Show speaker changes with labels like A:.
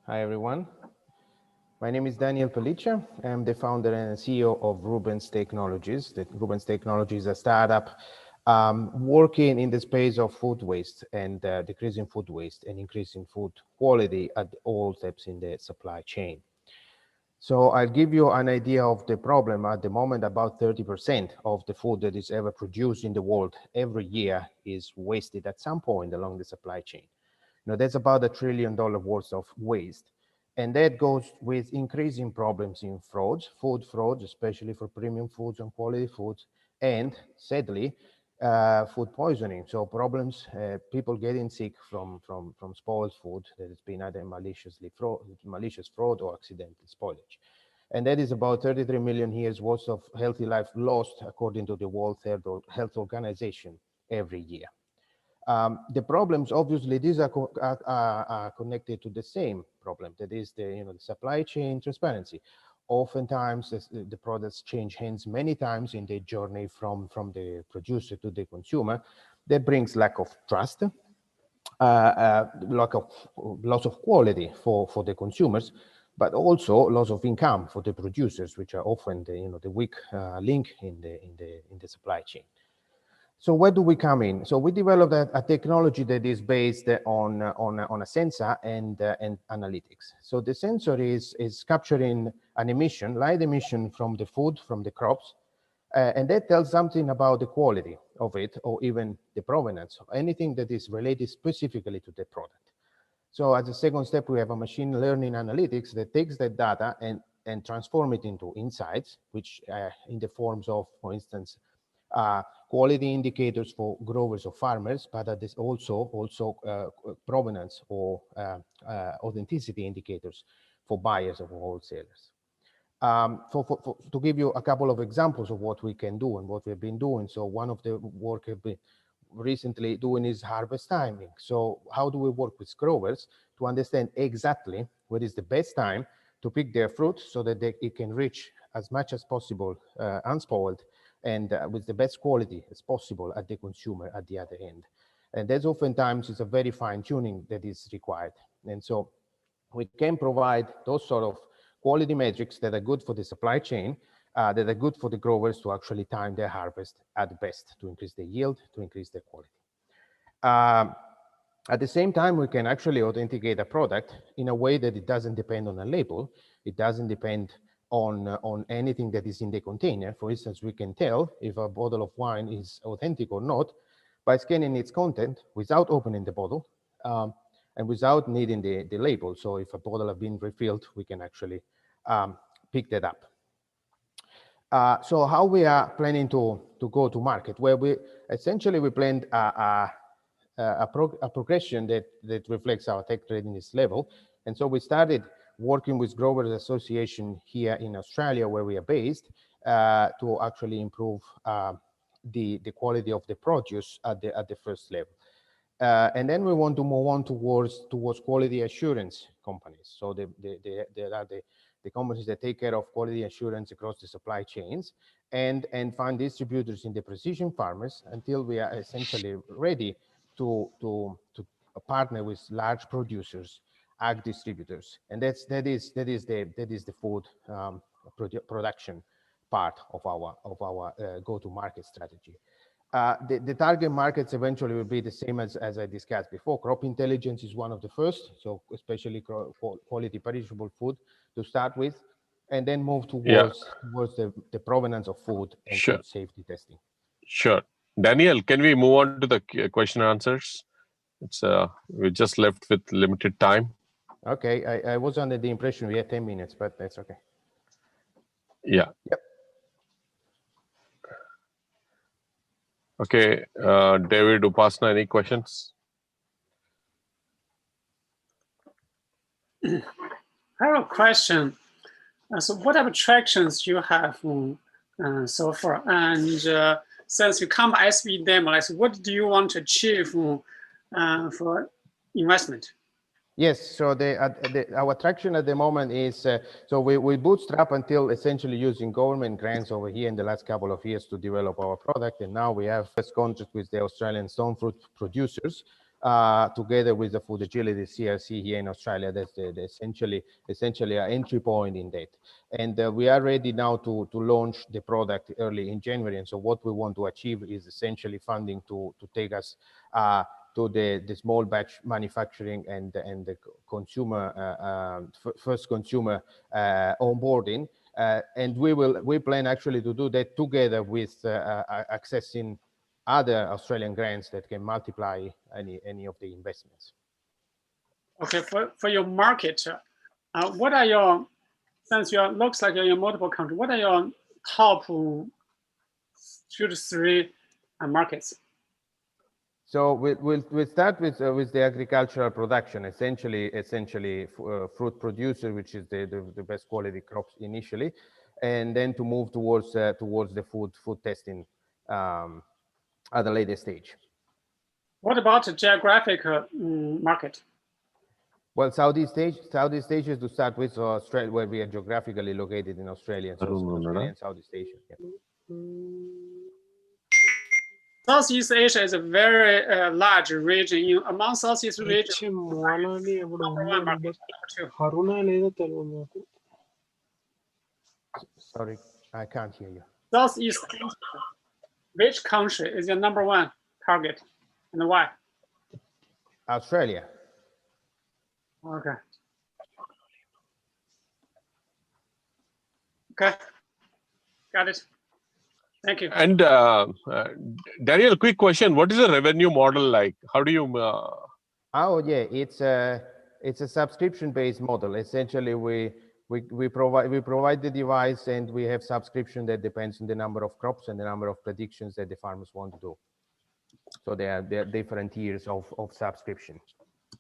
A: Hi, everyone. My name is Daniel Pelliccia. I'm the founder and CEO of Rubens Technologies. Rubens Technologies is a startup working in the space of food waste and decreasing food waste and increasing food quality at all steps in the supply chain. So I'll give you an idea of the problem. At the moment, about 30% of the food that is ever produced in the world every year is wasted at some point along the supply chain. That's about $1 trillion worth of waste. And that goes with increasing problems in frauds, food frauds, especially for premium foods and quality foods, and sadly, food poisoning. So problems, people getting sick from spoiled food that has been either malicious fraud or accidental spoilage. And that is about 33 million years worth of healthy life lost, according to the World Health Organization, every year. The problems, obviously, these are connected to the same problem, that is the supply chain transparency. Oftentimes, the products change hands many times in the journey from the producer to the consumer. That brings lack of trust, loss of quality for the consumers, but also loss of income for the producers, which are often the weak link in the supply chain. So where do we come in? So we developed a technology that is based on a sensor and analytics. So the sensor is capturing an emission, light emission from the food, from the crops, and that tells something about the quality of it, or even the provenance of anything that is related specifically to the product. So as a second step, we have a machine learning analytics that takes that data and transform it into insights, which in the forms of, for instance, quality indicators for growers or farmers, but that is also provenance or authenticity indicators for buyers or wholesalers. To give you a couple of examples of what we can do and what we've been doing. So one of the work we've been recently doing is harvest timing. So how do we work with growers to understand exactly what is the best time to pick their fruit so that it can reach as much as possible unspoiled and with the best quality as possible at the consumer at the other end. And that's oftentimes is a very fine tuning that is required. And so we can provide those sort of quality metrics that are good for the supply chain, that are good for the growers to actually time their harvest at best to increase the yield, to increase the quality. At the same time, we can actually authenticate a product in a way that it doesn't depend on a label. It doesn't depend on anything that is in the container. For instance, we can tell if a bottle of wine is authentic or not by scanning its content without opening the bottle and without needing the label. So if a bottle has been refilled, we can actually pick that up. So how we are planning to go to market? Well, we planned a progression that reflects our tech readiness level. And so we started working with Growers Association here in Australia, where we are based, to actually improve the quality of the produce at the first level. And then we want to move on towards quality assurance companies. So there are the companies that take care of quality assurance across the supply chains and find distributors in the precision farmers until we are essentially ready to partner with large producers, ag distributors, and that is the food production part of our go-to-market strategy. The target markets eventually will be the same as I discussed before. Crop intelligence is one of the first, so especially quality perishable food to start with, and then move towards the provenance of food and food safety testing.
B: Sure. Daniel, can we move on to the question and answers? It's we just left with limited time.
A: Okay, I was under the impression we had 10 minutes, but that's okay.
B: Yeah.
A: Yep.
B: Okay, David, Upasna, any questions?
C: I have a question. So what attractions you have so far? And since you come by SVE Demo, what do you want to achieve for investment?
A: Yes, so our traction at the moment is, so we bootstrap until essentially using government grants over here in the last couple of years to develop our product. And now we have first contract with the Australian stone fruit producers together with the food agility CRC here in Australia. That's the essentially our entry point in that. And we are ready now to launch the product early in January. And so what we want to achieve is essentially funding to take us to the small batch manufacturing and the consumer first consumer onboarding. And we plan actually to do that together with accessing other Australian grants that can multiply any of the investments.
C: Okay, for your market, what are your, since you looks like you're in multiple countries, what are your top 2 to 3 markets?
A: So we'll start with the agricultural production, essentially fruit producer, which is the best quality crops initially, and then to move towards the food testing at a later stage.
C: What about the geographic market?
A: Well, Southeast Asia to start with, so Australia, where we are geographically located in Australia, so Australia and Southeast Asia. Yeah.
C: Southeast Asia is a very large region. Among Southeast region,
A: Sorry, I can't hear you.
C: Southeast Asia, which country is your #1 target and why?
A: Australia.
C: Okay. Okay. Got it. Thank you.
B: And Daniel, quick question: what is the revenue model like? How do you?
A: Oh yeah, it's a subscription-based model. Essentially, we provide the device, and we have subscription that depends on the number of crops and the number of predictions that the farmers want to do. So there are different tiers of subscription.